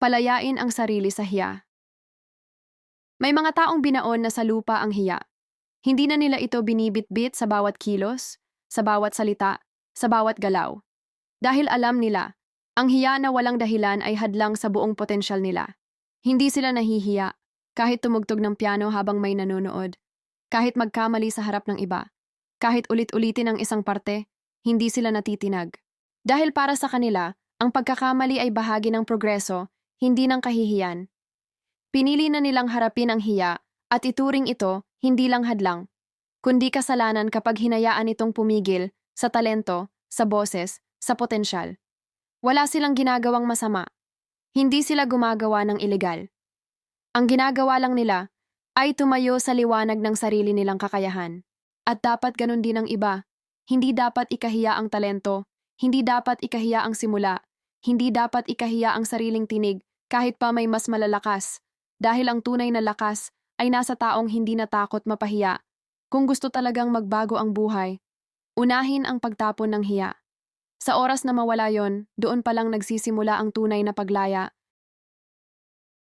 Palayain ang sarili sa hiya. May mga taong binaon na sa lupa ang hiya. Hindi na nila ito binibitbit sa bawat kilos, sa bawat salita, sa bawat galaw. Dahil alam nila, ang hiya na walang dahilan ay hadlang sa buong potensyal nila. Hindi sila nahihiya, kahit tumugtog ng piano habang may nanonood, kahit magkamali sa harap ng iba, kahit ulit-ulitin ang isang parte, hindi sila natitinag. Dahil para sa kanila, ang pagkakamali ay bahagi ng progreso, hindi ng kahihiyan. Pinili na nilang harapin ang hiya at ituring ito hindi lang hadlang, kundi kasalanan kapag hinayaan itong pumigil sa talento, sa boses, sa potensyal. Wala silang ginagawang masama. Hindi sila gumagawa ng ilegal. Ang ginagawa lang nila ay tumayo sa liwanag ng sarili nilang kakayahan. At dapat ganun din ang iba. Hindi dapat ikahiya ang talento, hindi dapat ikahiya ang simula, hindi dapat ikahiya ang sariling tinig kahit pa may mas malalakas. Dahil ang tunay na lakas ay nasa taong hindi natakot mapahiya. Kung gusto talagang magbago ang buhay, unahin ang pagtapon ng hiya. Sa oras na mawala yon, doon pa lang nagsisimula ang tunay na paglaya